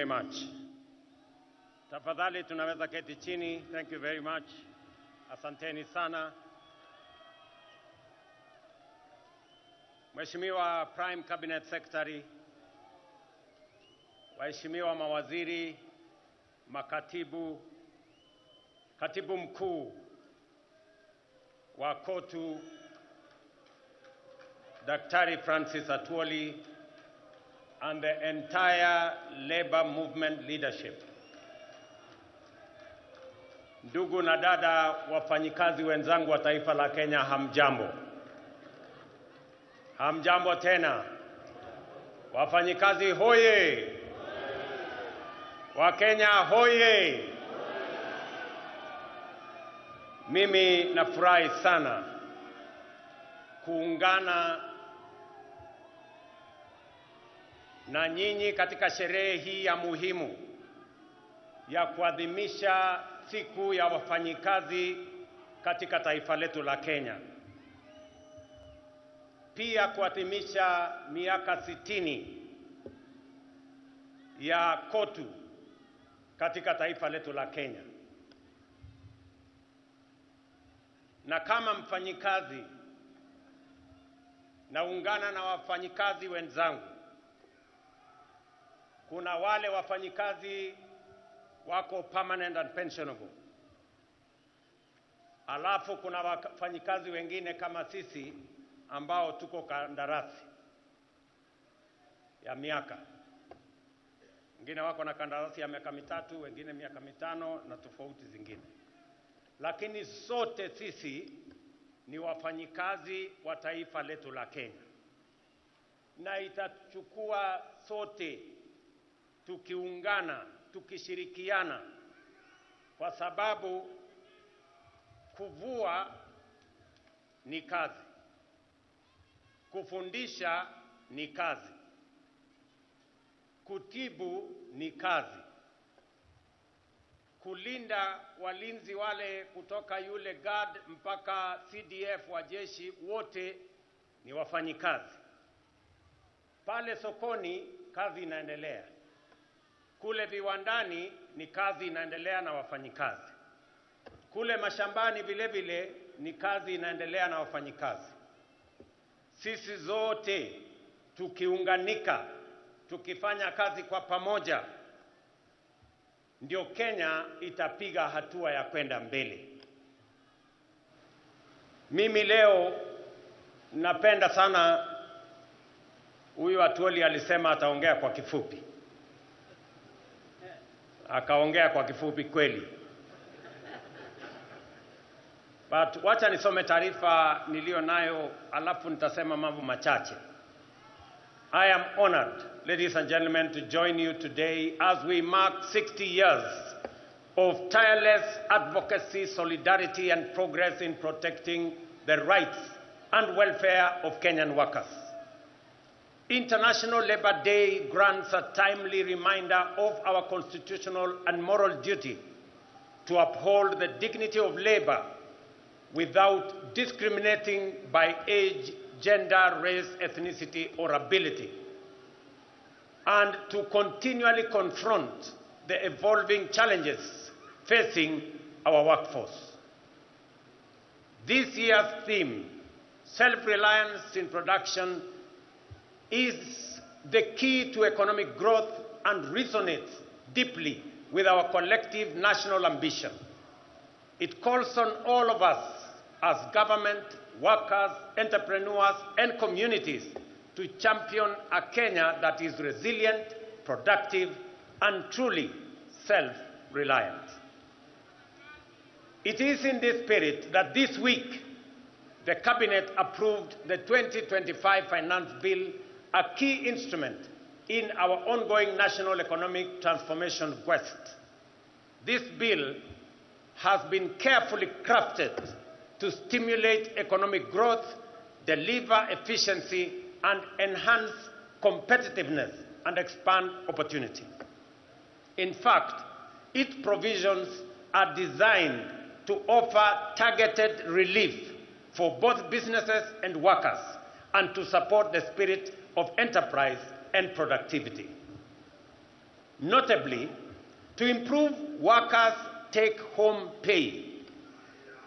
much. Tafadhali tunaweza keti chini. Thank you very much. Asanteni sana. Mheshimiwa Prime Cabinet Secretary, waheshimiwa mawaziri, makatibu, katibu mkuu wa KOTU, Daktari Francis Atwoli, and the entire labor movement leadership. Ndugu na dada wafanyikazi wenzangu wa taifa la Kenya, hamjambo. Hamjambo tena. Wafanyikazi hoye. Wakenya hoye. Mimi nafurahi sana kuungana na nyinyi katika sherehe hii ya muhimu ya kuadhimisha siku ya wafanyikazi katika taifa letu la Kenya. Pia kuadhimisha miaka 60 ya KOTU katika taifa letu la Kenya. Na kama mfanyikazi, naungana na wafanyikazi wenzangu. Kuna wale wafanyikazi wako permanent and pensionable. Alafu kuna wafanyikazi wengine kama sisi ambao tuko kandarasi ya miaka. Wengine wako na kandarasi ya miaka 3, wengine miaka 5 na tofauti zingine. Lakini sote sisi ni wafanyikazi wa taifa letu la Kenya. Na itachukua sote tukiungana, tukishirikiana, kwa sababu kuvua ni kazi, kufundisha ni kazi, kutibu ni kazi, kulinda walinzi wale kutoka yule guard mpaka CDF wa jeshi, wote ni wafanyikazi. Pale sokoni kazi inaendelea. Kule viwandani ni kazi inaendelea na wafanyikazi. Kule mashambani vile vile ni kazi inaendelea na wafanyikazi. Sisi zote tukiunganika, tukifanya kazi kwa pamoja, ndio Kenya itapiga hatua ya kwenda mbele. Mimi leo napenda sana, huyu Atwoli alisema ataongea kwa kifupi. Akaongea kwa kifupi kweli. But wacha nisome taarifa nilio nayo, alafu nitasema mambo machache. I am honored, ladies and gentlemen, to join you today as we mark 60 years of tireless advocacy, solidarity and progress in protecting the rights and welfare of Kenyan workers. International Labour Day grants a timely reminder of our constitutional and moral duty to uphold the dignity of labor without discriminating by age, gender, race, ethnicity, or ability, and to continually confront the evolving challenges facing our workforce. This year's theme, self-reliance in production, is the key to economic growth and resonates deeply with our collective national ambition. It calls on all of us as government, workers, entrepreneurs, and communities to champion a Kenya that is resilient, productive, and truly self-reliant. It is in this spirit that this week the Cabinet approved the 2025 Finance Bill, a key instrument in our ongoing national economic transformation quest. This bill has been carefully crafted to stimulate economic growth, deliver efficiency, and enhance competitiveness and expand opportunity. In fact, its provisions are designed to offer targeted relief for both businesses and workers, and to support the spirit of enterprise and productivity. Notably, to improve workers' take-home pay,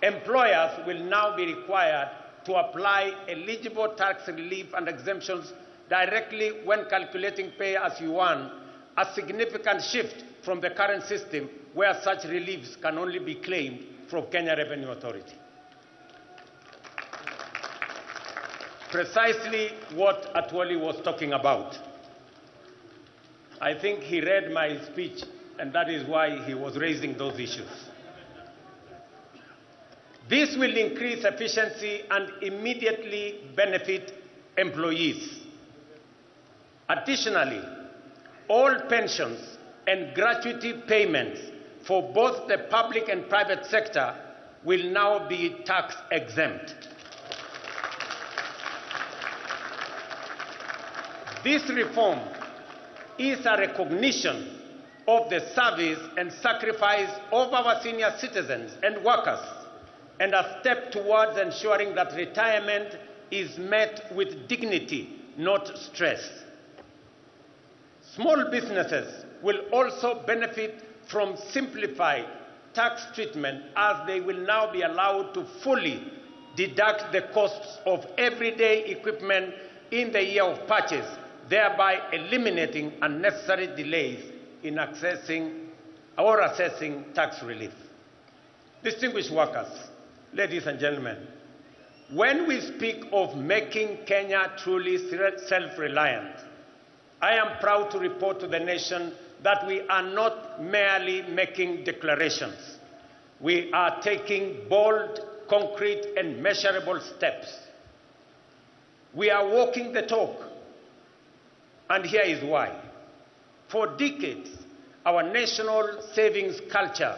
employers will now be required to apply eligible tax relief and exemptions directly when calculating pay as you earn, a significant shift from the current system where such reliefs can only be claimed from Kenya Revenue Authority. Precisely what Atwoli was talking about. I think he read my speech, and that is why he was raising those issues. This will increase efficiency and immediately benefit employees. Additionally, all pensions and gratuity payments for both the public and private sector will now be tax exempt. This reform is a recognition of the service and sacrifice of our senior citizens and workers, and a step towards ensuring that retirement is met with dignity, not stress. Small businesses will also benefit from simplified tax treatment, as they will now be allowed to fully deduct the costs of everyday equipment in the year of purchase, thereby eliminating unnecessary delays in accessing or assessing tax relief. Distinguished workers, ladies and gentlemen, when we speak of making Kenya truly self-reliant, I am proud to report to the nation that we are not merely making declarations. We are taking bold, concrete, and measurable steps. We are walking the talk, and here is why. For decades, our national savings culture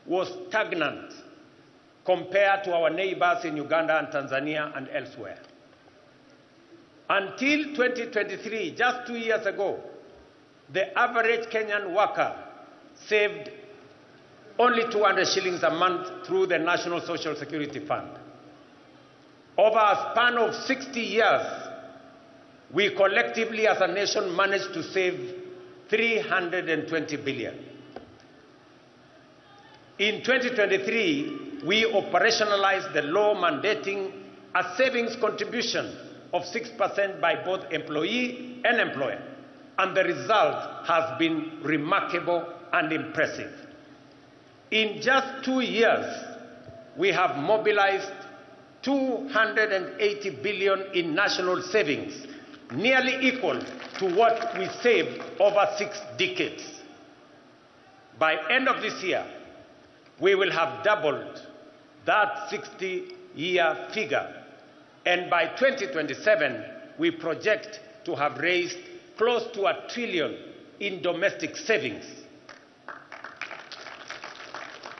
was stagnant compared to our neighbors in Uganda and Tanzania and elsewhere. Until 2023, just 2 years ago, the average Kenyan worker saved only 200 shillings a month through the National Social Security Fund. Over a span of 60 years, we collectively as a nation managed to save 320 billion. In 2023, we operationalized the law mandating a savings contribution of 6% by both employee and employer, and the result has been remarkable and impressive. In just 2 years, we have mobilized 280 billion in national savings, nearly equal to what we saved over 6 decades. By end of this year, we will have doubled that 60-year figure, and by 2027, we project to have raised close to $1 trillion in domestic savings.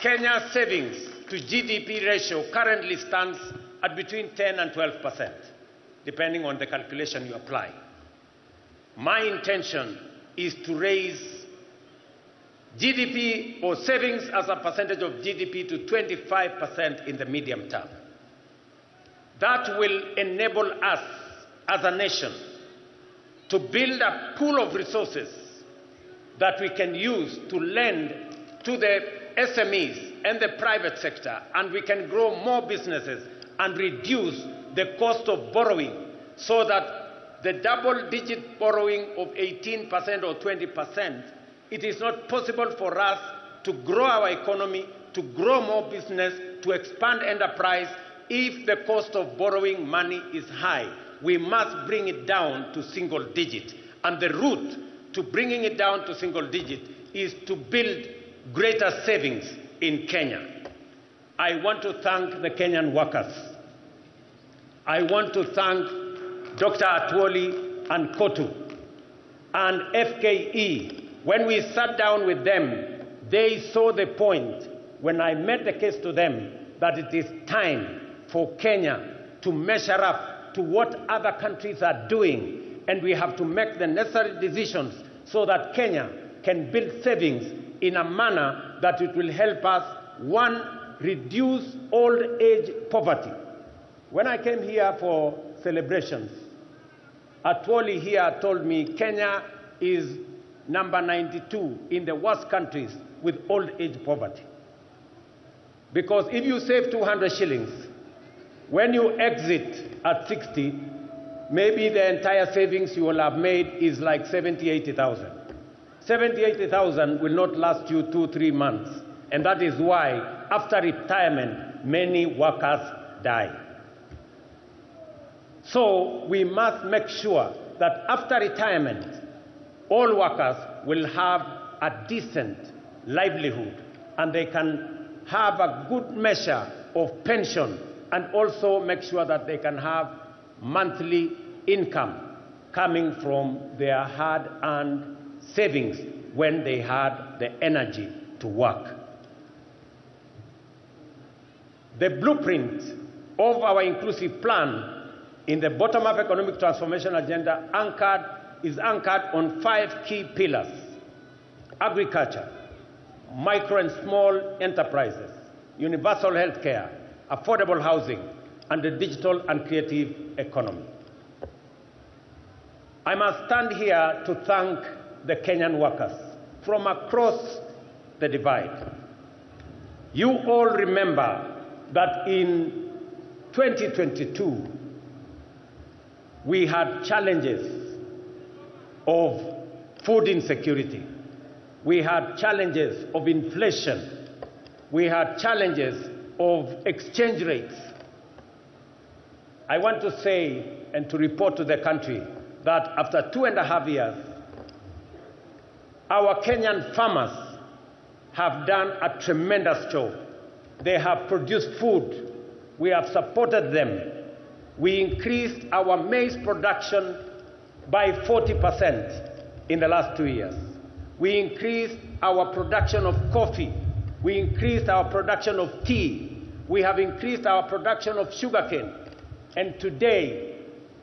Kenya's savings to GDP ratio currently stands at between 10 and 12%, depending on the calculation you apply. My intention is to raise GDP or savings as a percentage of GDP to 25% in the medium term. That will enable us as a nation to build a pool of resources that we can use to lend to the SMEs and the private sector, and we can grow more businesses and reduce the cost of borrowing, so that the double-digit borrowing of 18% or 20%, it is not possible for us to grow our economy, to grow more business, to expand enterprise, if the cost of borrowing money is high. We must bring it down to single digit. And the route to bringing it down to single digit is to build greater savings in Kenya. I want to thank the Kenyan workers. I want to thank Dr. Atwoli and Kotu and FKE. When we sat down with them, they saw the point when I made the case to them that it is time for Kenya to measure up to what other countries are doing, and we have to make the necessary decisions so that Kenya can build savings in a manner that it will help us, one, reduce old age poverty. When I came here for celebrations, Atwoli here told me Kenya is number 92 in the worst countries with old age poverty. Because if you save 200 shillings, when you exit at 60, maybe the entire savings you will have made is like 70, 80,000. 70, 80,000 will not last you 2-3 months. And that is why, after retirement, many workers die. So we must make sure that after retirement, all workers will have a decent livelihood and they can have a good measure of pension, and also make sure that they can have monthly income coming from their hard-earned savings when they had the energy to work. The blueprint of our inclusive plan in the bottom-up economic transformation agenda is anchored on 5 key pillars: agriculture, micro and small enterprises, universal health care, affordable housing, and the digital and creative economy. I must stand here to thank the Kenyan workers from across the divide. You all remember that in 2022, we had challenges of food insecurity. We had challenges of inflation. We had challenges of exchange rates. I want to say and to report to the country that after 2.5 years, our Kenyan farmers have done a tremendous job. They have produced food. We have supported them. We increased our maize production by 40% in the last 2 years. We increased our production of coffee. We increased our production of tea. We have increased our production of sugarcane. And today,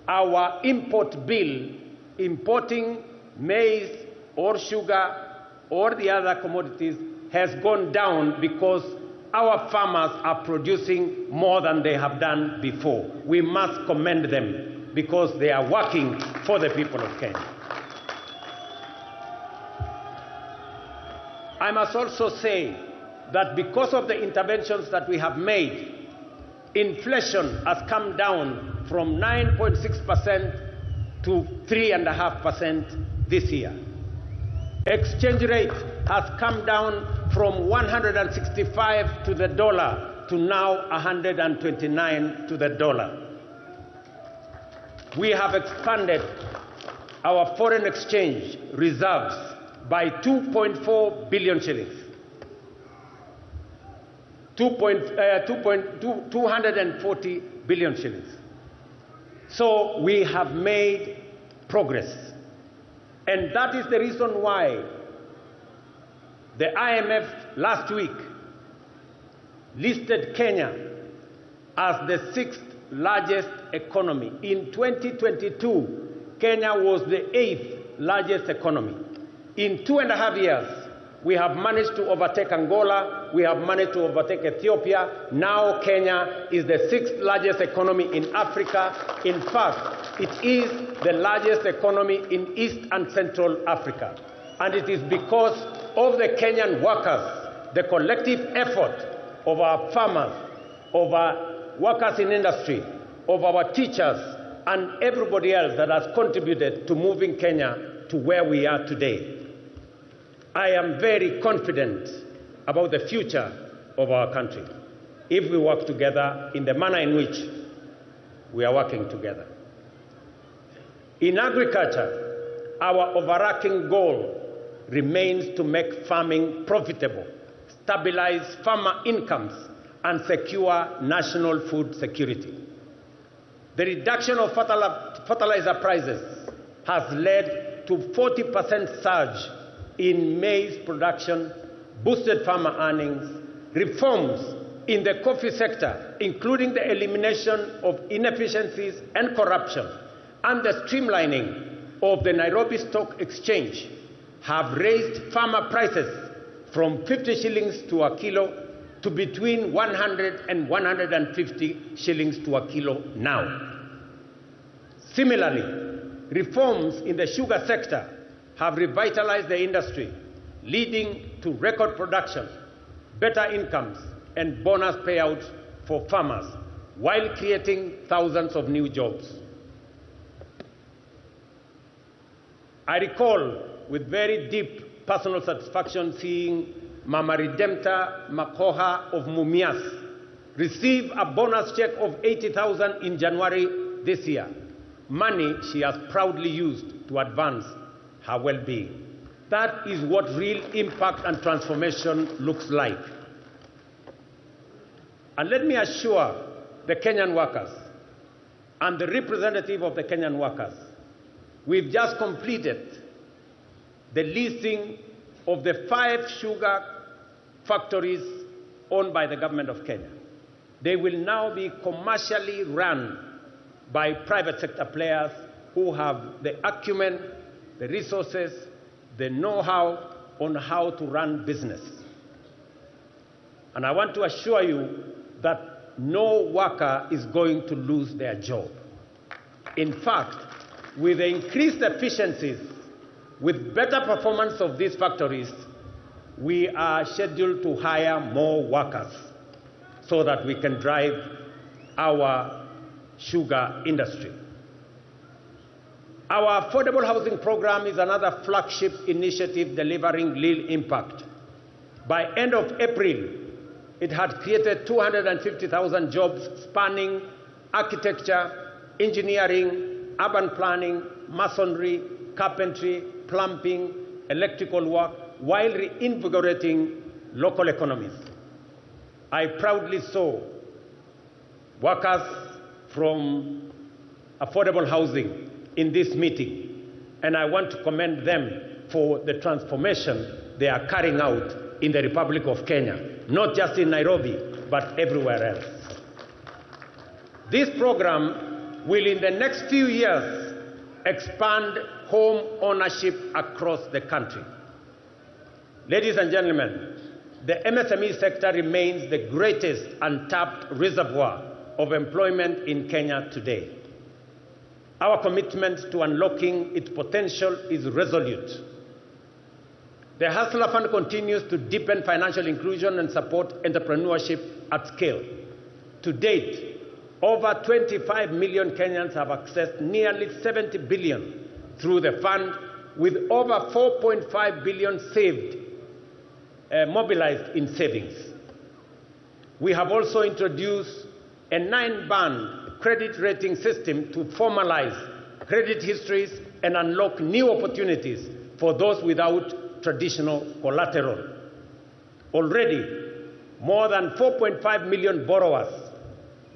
our import bill, importing maize or sugar or the other commodities, has gone down because our farmers are producing more than they have done before. We must commend them because they are working for the people of Kenya. I must also say that because of the interventions that we have made, inflation has come down from 9.6% to 3.5% this year. Exchange rate has come down from 165 to the dollar to now 129 to the dollar. We have expanded our foreign exchange reserves by 2.4 billion shillings. 240 billion shillings. So we have made progress. And that is the reason why the IMF last week listed Kenya as the 6th largest economy. In 2022, Kenya was the 8th largest economy. In 2.5 years, we have managed to overtake Angola, we have managed to overtake Ethiopia. Now Kenya is the 6th largest economy in Africa. In fact, it is the largest economy in East and Central Africa. And it is because of the Kenyan workers, the collective effort of our farmers, of our workers in industry, of our teachers, and everybody else that has contributed to moving Kenya to where we are today. I am very confident about the future of our country if we work together in the manner in which we are working together. In agriculture, our overarching goal remains to make farming profitable, stabilize farmer incomes, and secure national food security. The reduction of fertilizer prices has led to 40% surge in maize production, boosted farmer earnings, reforms in the coffee sector, including the elimination of inefficiencies and corruption, and the streamlining of the Nairobi Stock Exchange have raised farmer prices from 50 shillings to a kilo to between 100 and 150 shillings to a kilo now. Similarly, reforms in the sugar sector have revitalized the industry, leading to record production, better incomes, and bonus payouts for farmers, while creating thousands of new jobs. I recall with very deep personal satisfaction seeing Mama Redempta Makoha of Mumias receive a bonus check of 80,000 in January this year, money she has proudly used to advance her well-being. That is what real impact and transformation looks like. And let me assure the Kenyan workers and the representative of the Kenyan workers, we've just completed the leasing of the 5 sugar factories owned by the government of Kenya. They will now be commercially run by private sector players who have the acumen, the resources, the know-how on how to run business. And I want to assure you that no worker is going to lose their job. In fact, with the increased efficiencies, with better performance of these factories, we are scheduled to hire more workers so that we can drive our sugar industry. Our affordable housing program is another flagship initiative delivering real impact. By end of April, it had created 250,000 jobs spanning architecture, engineering, urban planning, masonry, carpentry, plumbing, electrical work, while reinvigorating local economies. I proudly saw workers from affordable housing in this meeting, and I want to commend them for the transformation they are carrying out in the Republic of Kenya, not just in Nairobi, but everywhere else. This program will, in the next few years, expand home ownership across the country. Ladies and gentlemen, the MSME sector remains the greatest untapped reservoir of employment in Kenya today. Our commitment to unlocking its potential is resolute. The Hustler Fund continues to deepen financial inclusion and support entrepreneurship at scale. To date, over 25 million Kenyans have accessed nearly 70 billion through the fund, with over 4.5 billion mobilized in savings. We have also introduced a 9-band credit rating system to formalize credit histories and unlock new opportunities for those without traditional collateral. Already, more than 4.5 million borrowers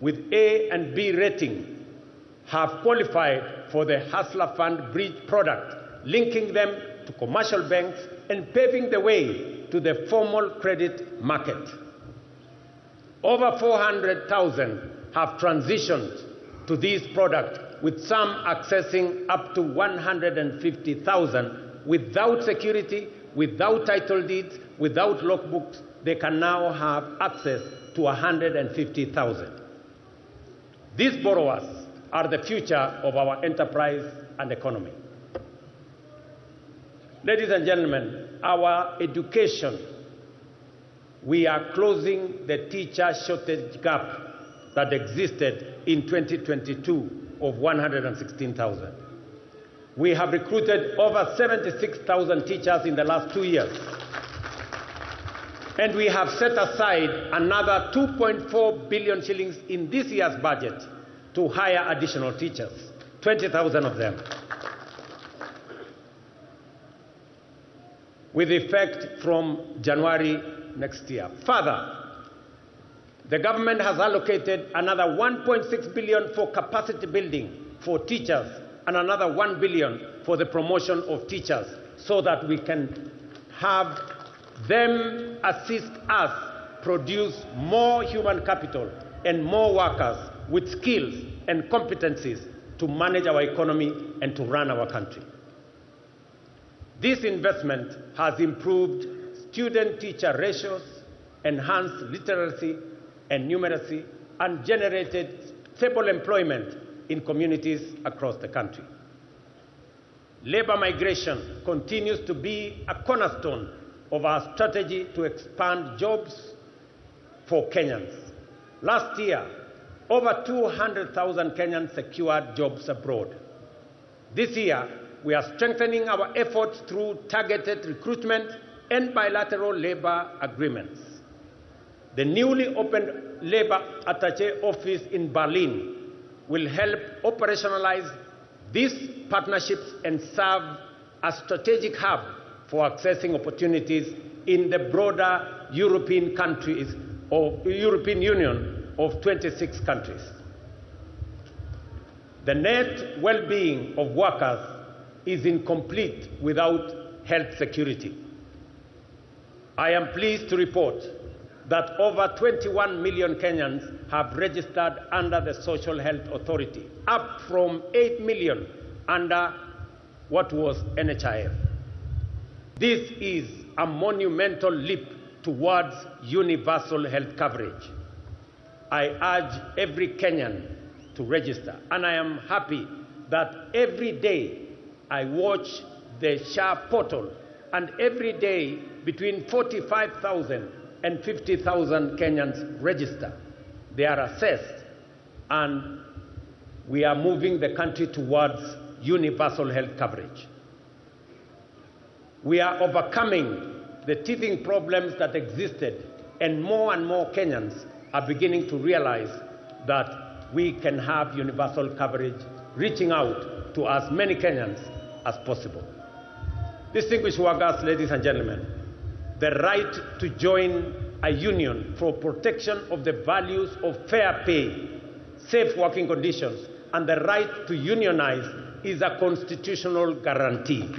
with A and B rating have qualified for the Hustler Fund Bridge product, linking them to commercial banks and paving the way to the formal credit market. Over 400,000 have transitioned to this product, with some accessing up to 150,000 without security, without title deeds, without logbooks. They can now have access to 150,000. These borrowers are the future of our enterprise and economy. Ladies and gentlemen, our education, we are closing the teacher shortage gap that existed in 2022 of 116,000. We have recruited over 76,000 teachers in the last 2 years. And we have set aside another 2.4 billion shillings in this year's budget to hire additional teachers, 20,000 of them, with effect from January next year. Further, the government has allocated another 1.6 billion for capacity building for teachers and another 1 billion for the promotion of teachers, so that we can have them assist us produce more human capital and more workers with skills and competencies to manage our economy and to run our country. This investment has improved student-teacher ratios, enhanced literacy and numeracy, and generated stable employment in communities across the country. labor migration continues to be a cornerstone of our strategy to expand jobs for Kenyans. Last year, over 200,000 Kenyans secured jobs abroad. This year, we are strengthening our efforts through targeted recruitment and bilateral labor agreements. The newly opened Labor Attaché office in Berlin will help operationalize these partnerships and serve as a strategic hub for accessing opportunities in the broader European countries or European Union of 26 countries. The net well-being of workers is incomplete without health security. I am pleased to report that over 21 million Kenyans have registered under the Social Health Authority, up from 8 million under what was NHIF. This is a monumental leap towards universal health coverage. I urge every Kenyan to register, and I am happy that every day I watch the SHA portal, and every day between 45,000 and 50,000 Kenyans register. They are assessed, and we are moving the country towards universal health coverage. We are overcoming the teething problems that existed, and more Kenyans are beginning to realize that we can have universal coverage, reaching out to as many Kenyans as possible. Distinguished workers, ladies and gentlemen, the right to join a union for protection of the values of fair pay, safe working conditions, and the right to unionize is a constitutional guarantee.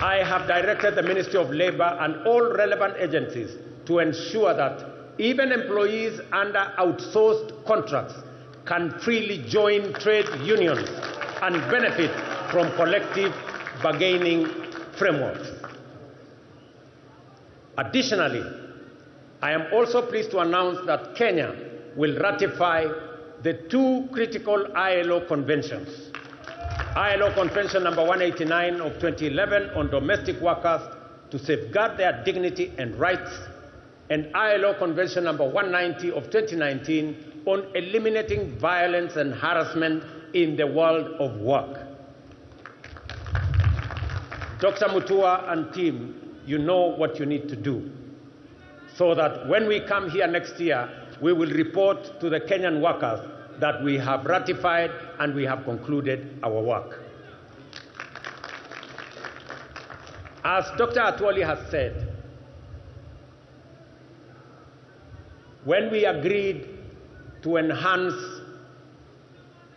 I have directed the Ministry of Labor and all relevant agencies to ensure that even employees under outsourced contracts can freely join trade unions and benefit from collective bargaining frameworks. Additionally, I am also pleased to announce that Kenya will ratify the two critical ILO conventions: ILO Convention number 189 of 2011 on domestic workers to safeguard their dignity and rights, and ILO Convention number 190 of 2019 on eliminating violence and harassment in the world of work. Dr. Mutua and team, you know what you need to do, so that when we come here next year, we will report to the Kenyan workers that we have ratified and we have concluded our work. As Dr. Atwoli has said, when we agreed to enhance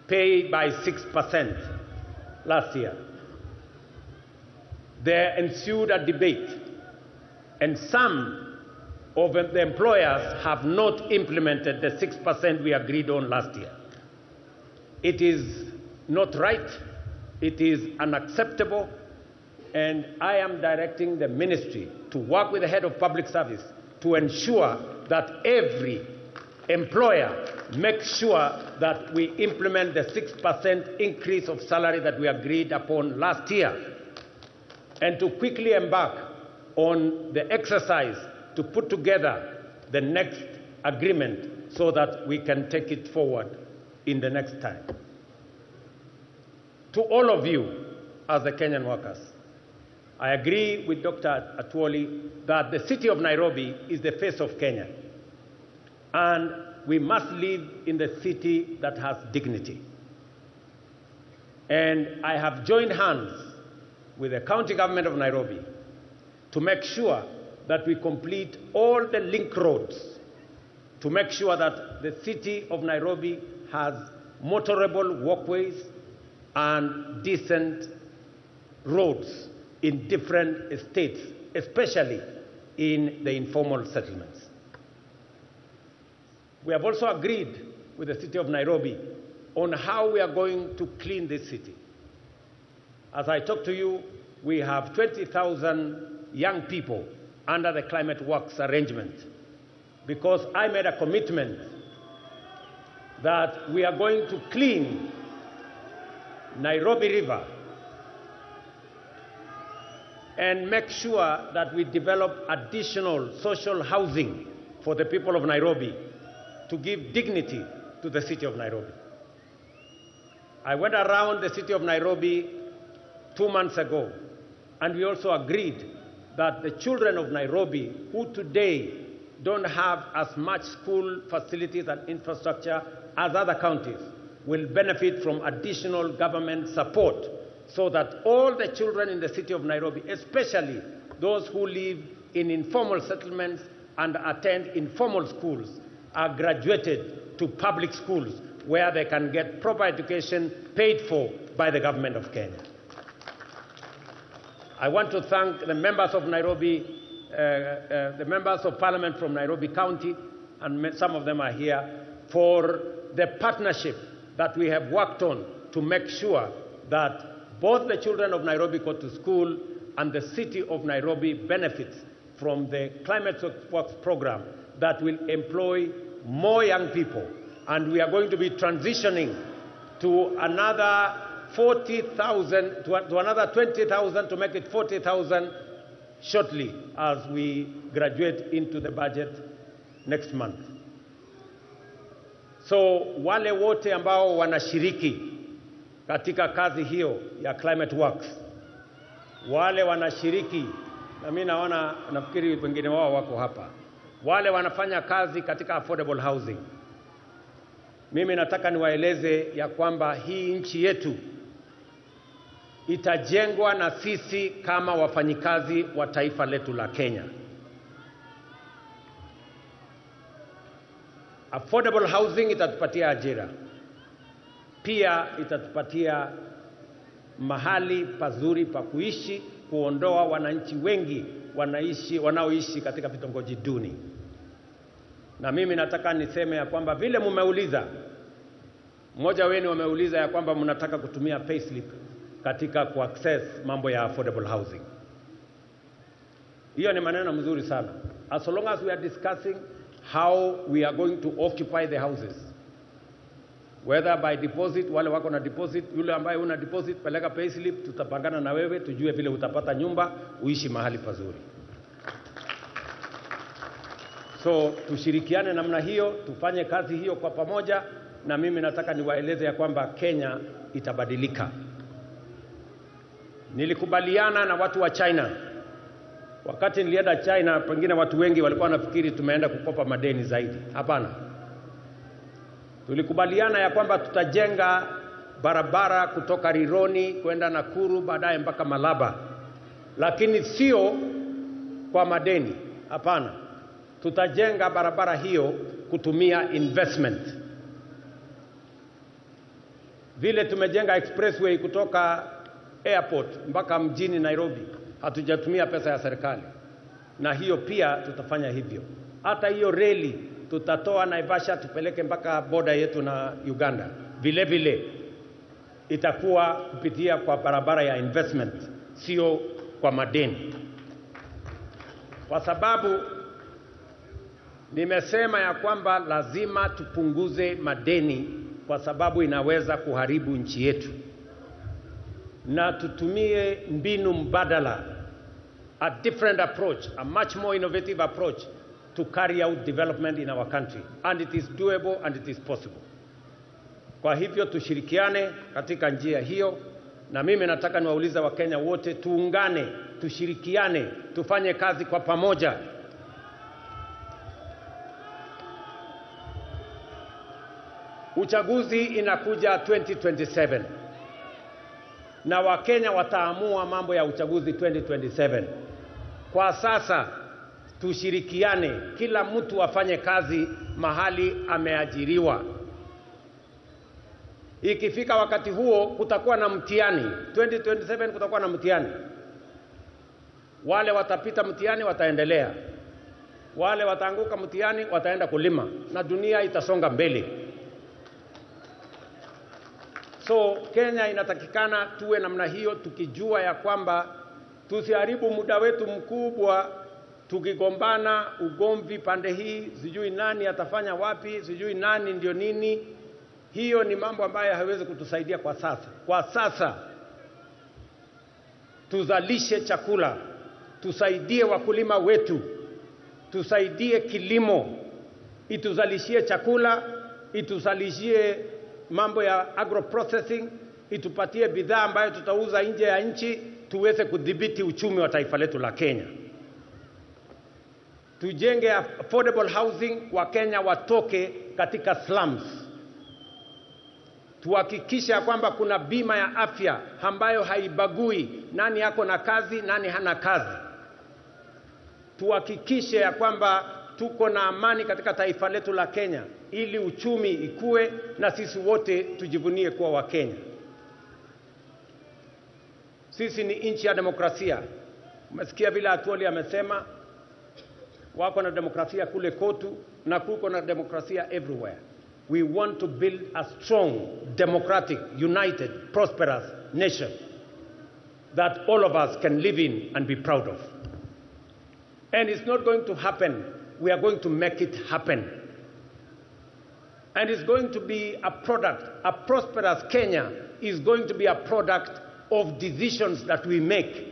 pay by 6% last year, there ensued a debate, and some of the employers have not implemented the 6% we agreed on last year. It is not right, it is unacceptable, and I am directing the ministry to work with the head of public service to ensure that every employer makes sure that we implement the 6% increase of salary that we agreed upon last year, and to quickly embark on the exercise to put together the next agreement so that we can take it forward in the next time. To all of you as the Kenyan workers, I agree with Dr. Atwoli that the city of Nairobi is the face of Kenya, and we must live in the city that has dignity. And I have joined hands with the county government of Nairobi to make sure that we complete all the link roads, to make sure that the city of Nairobi has motorable walkways and decent roads in different estates, especially in the informal settlements. We have also agreed with the city of Nairobi on how we are going to clean this city. As I talk to you, we have 20,000 young people under the Climate Works arrangement, because I made a commitment that we are going to clean Nairobi River and make sure that we develop additional social housing for the people of Nairobi to give dignity to the city of Nairobi. I went around the city of Nairobi 2 months ago, and we also agreed that the children of Nairobi, who today don't have as much school facilities and infrastructure as other counties, will benefit from additional government support so that all the children in the city of Nairobi, especially those who live in informal settlements and attend informal schools, are graduated to public schools where they can get proper education paid for by the government of Kenya. I want to thank the members of Nairobi, the members of parliament from Nairobi County, and some of them are here, for the partnership that we have worked on to make sure that both the children of Nairobi go to school and the city of Nairobi benefits from the Climate Works program that will employ more young people. And we are going to be transitioning to another 40,000, to another 20,000 to make it 40,000 shortly as we graduate into the budget next month. So wale wote ambao wanashiriki katika kazi hiyo ya Climate Works, wale wanashiriki, na mimi naona nafikiri wengine wao wako hapa, wale wanafanya kazi katika affordable housing, mimi nataka niwaeleze ya kwamba hii nchi yetu itajengwa na sisi kama wafanyikazi wa taifa letu la Kenya. Affordable housing itatupatia ajira, pia itatupatia mahali pazuri pa kuishi, kuondoa wananchi wengi wanaoishi katika vitongoji duni. Na mimi nataka niseme ya kwamba vile mmeuliza, mmoja wenu wameuliza ya kwamba mnataka kutumia payslip katika kuaccess mambo ya affordable housing. Hiyo ni maneno mzuri sana. As long as we are discussing how we are going to occupy the houses, whether by deposit, wale wako na deposit, yule ambaye una deposit peleka payslip, tutapangana na wewe tujue vile utapata nyumba uishi mahali pazuri. So tushirikiane namna hiyo, tufanye kazi hiyo kwa pamoja, na mimi nataka niwaeleze ya kwamba Kenya itabadilika. Nilikubaliana na watu wa China. Wakati nilienda China, pengine watu wengi walikuwa wanafikiri tumeenda kukopa madeni zaidi. Hapana. Tulikubaliana ya kwamba tutajenga barabara kutoka Rironi kwenda Nakuru baadaye mpaka Malaba. Lakini sio kwa madeni. Hapana. Tutajenga barabara hiyo kutumia investment. Vile tumejenga expressway kutoka airport mpaka mjini Nairobi, hatujatumia pesa ya serikali. Na hiyo pia tutafanya hivyo. Hata hiyo reli tutatoa Naivasha tupeleke mpaka border yetu na Uganda. Vile vile itakuwa kupitia kwa barabara ya investment, sio kwa madeni. Kwa sababu nimesema ya kwamba lazima tupunguze madeni, kwa sababu inaweza kuharibu nchi yetu. Na tutumie mbinu mbadala, a different approach, a much more innovative approach to carry out development in our country. And it is doable and it is possible. Kwa hivyo tushirikiane katika njia hiyo, na mimi nataka niwaulize Wakenya wote tuungane, tushirikiane, tufanye kazi kwa pamoja. Uchaguzi inakuja 2027. Na Wakenya wataamua mambo ya uchaguzi 2027. Kwa sasa tushirikiane, kila mtu afanye kazi mahali ameajiriwa. Ikifika wakati huo kutakuwa na mtihani. 2027 kutakuwa na mtihani. Wale watapita mtihani wataendelea. Wale wataanguka mtihani wataenda kulima, na dunia itasonga mbele. So Kenya inatakikana tuwe namna hiyo, tukijua ya kwamba tusiharibu muda wetu mkubwa tukigombana ugomvi pande hii, sijui nani atafanya wapi, sijui nani ndio nini. Hiyo ni mambo ambayo haiwezi kutusaidia kwa sasa. Kwa sasa tuzalishe chakula, tusaidie wakulima wetu, tusaidie kilimo, ituzalishie chakula, ituzalishie mambo ya agro processing, itupatie bidhaa ambayo tutauza nje ya nchi, tuweze kudhibiti uchumi wa taifa letu la Kenya. Tujenge affordable housing, wa Kenya watoke katika slums. Tuhakikishe kwamba kuna bima ya afya ambayo haibagui nani yako na kazi, nani hana kazi. Tuhakikishe ya kwamba tuko na amani katika taifa letu la Kenya ili uchumi ikue na sisi wote tujivunie kuwa wa Kenya. Sisi ni nchi ya demokrasia. Umesikia vile Atwoli amesema wako na demokrasia kule kotu na kuko na demokrasia everywhere. We want to build a strong, democratic, united, prosperous nation that all of us can live in and be proud of. And it's not going to happen. We are going to make it happen. And it's going to be a product, a prosperous Kenya is going to be a product of decisions that we make.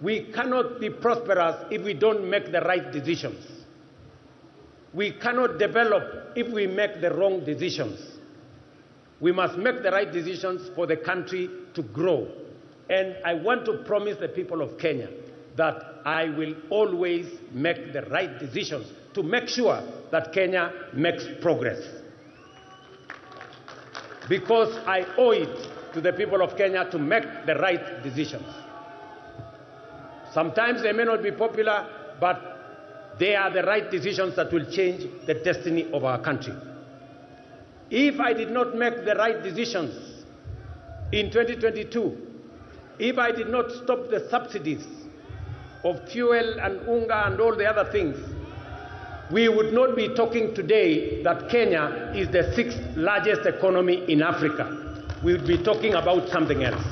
We cannot be prosperous if we don't make the right decisions. We cannot develop if we make the wrong decisions. We must make the right decisions for the country to grow. And I want to promise the people of Kenya that I will always make the right decisions to make sure that Kenya makes progress. Because I owe it to the people of Kenya to make the right decisions. Sometimes they may not be popular, but they are the right decisions that will change the destiny of our country. If I did not make the right decisions in 2022, if I did not stop the subsidies of fuel and unga and all the other things, we would not be talking today that Kenya is the 6th largest economy in Africa. We would be talking about something else.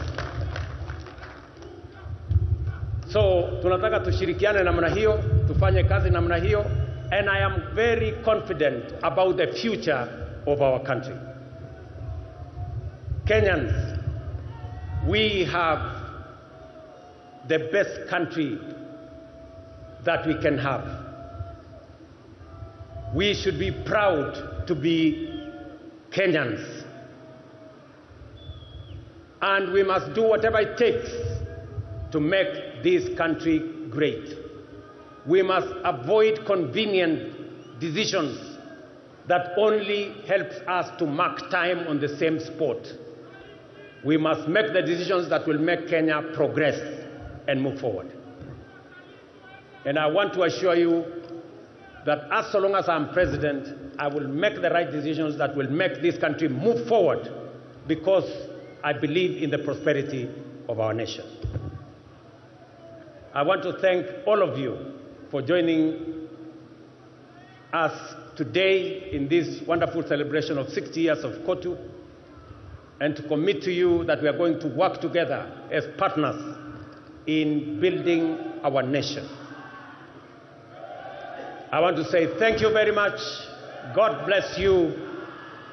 So tunataka tushirikiane namna hiyo, tufanye kazi namna hiyo, and I am very confident about the future of our country. Kenyans, we have the best country that we can have. We should be proud to be Kenyans. And we must do whatever it takes to make this country great. We must avoid convenient decisions that only helps us to mark time on the same spot. We must make the decisions that will make Kenya progress and move forward. And I want to assure you that as long as I'm president, I will make the right decisions that will make this country move forward, because I believe in the prosperity of our nation. I want to thank all of you for joining us today in this wonderful celebration of 60 years of KOTU, and to commit to you that we are going to work together as partners in building our nation. I want to say thank you very much, God bless you,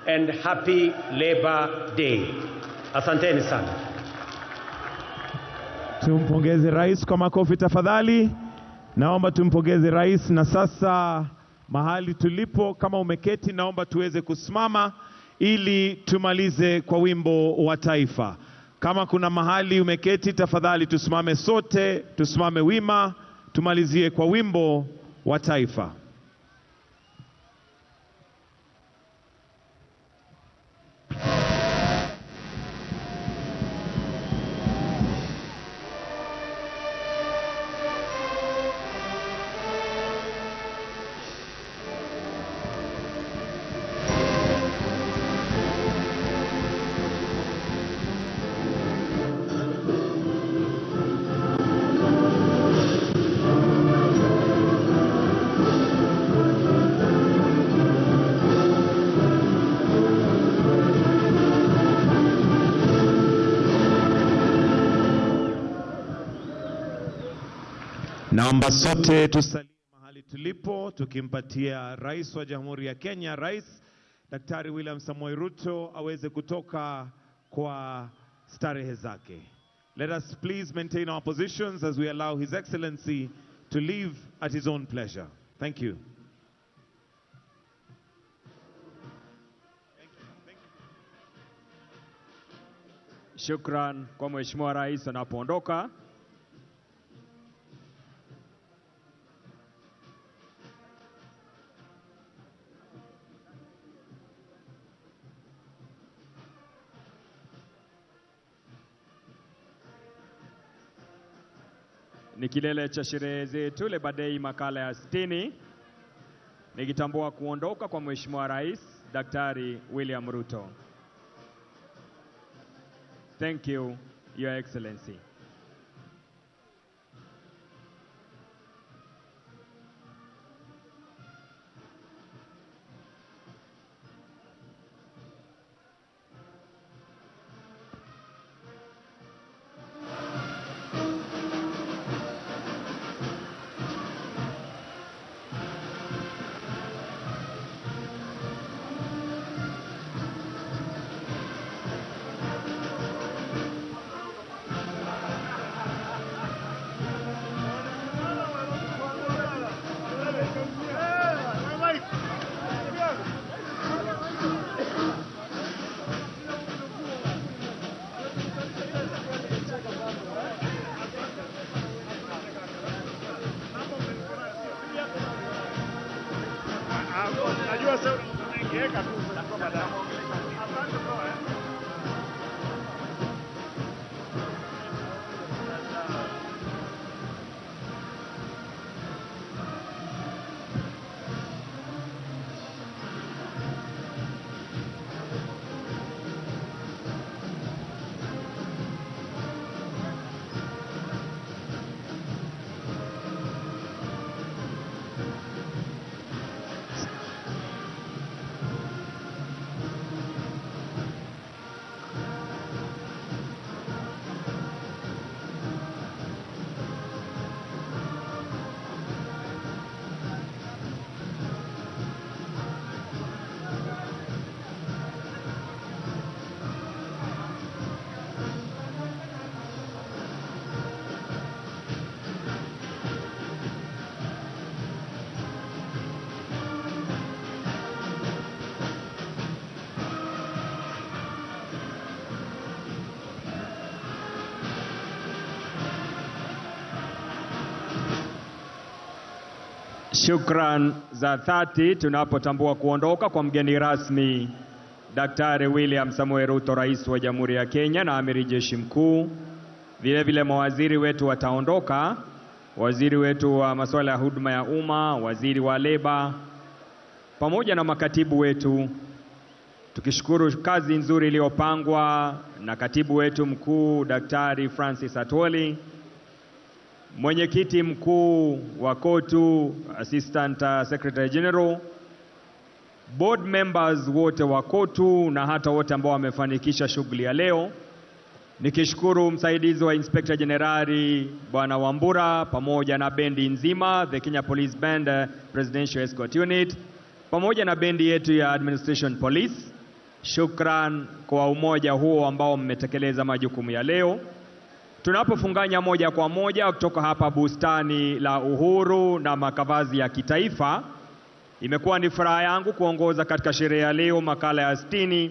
and happy Labor Day. Asanteni sana. Tumpongeze rais kwa makofi tafadhali. Naomba tumpongeze rais, na sasa mahali tulipo, kama umeketi, naomba tuweze kusimama ili tumalize kwa wimbo wa taifa. Kama kuna mahali umeketi, tafadhali tusimame sote, tusimame wima, tumalizie kwa wimbo wa taifa. Naomba sote tusalie mahali tulipo tukimpatia rais wa Jamhuri ya Kenya, Rais Daktari William Samoei Ruto aweze kutoka kwa starehe zake. Let us please maintain our positions as we allow His Excellency to leave at his own pleasure. Thank you. Shukran kwa Mheshimiwa Rais anapoondoka. Ni kilele cha sherehe zetu le badai makala ya 60, nikitambua kuondoka kwa Mheshimiwa Rais Daktari William Ruto. Thank you, Your Excellency. Najua sasa ungeweka tu kwa baadaye. Asante bro. Shukran za dhati tunapotambua kuondoka kwa mgeni rasmi Daktari William Samoei Ruto, Rais wa Jamhuri ya Kenya na Amiri Jeshi Mkuu. Vile vile mawaziri wetu wataondoka, waziri wetu wa masuala ya huduma ya umma, waziri wa leba, pamoja na makatibu wetu. Tukishukuru kazi nzuri iliyopangwa na katibu wetu mkuu Daktari Francis Atwoli, mwenyekiti mkuu wa KOTU, Assistant Secretary General, board members wote wa KOTU na hata wote ambao wamefanikisha shughuli ya leo. Nikishukuru msaidizi wa Inspector Generali Bwana Wambura pamoja na bendi nzima, the Kenya Police Band Presidential Escort Unit, pamoja na bendi yetu ya Administration Police. Shukran kwa umoja huo ambao mmetekeleza majukumu ya leo. Tunapofunganya moja kwa moja kutoka hapa bustani la Uhuru na makavazi ya kitaifa, imekuwa ni furaha yangu kuongoza katika sherehe ya leo makala ya 60,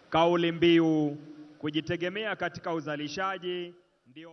kauli mbiu kujitegemea katika uzalishaji ndio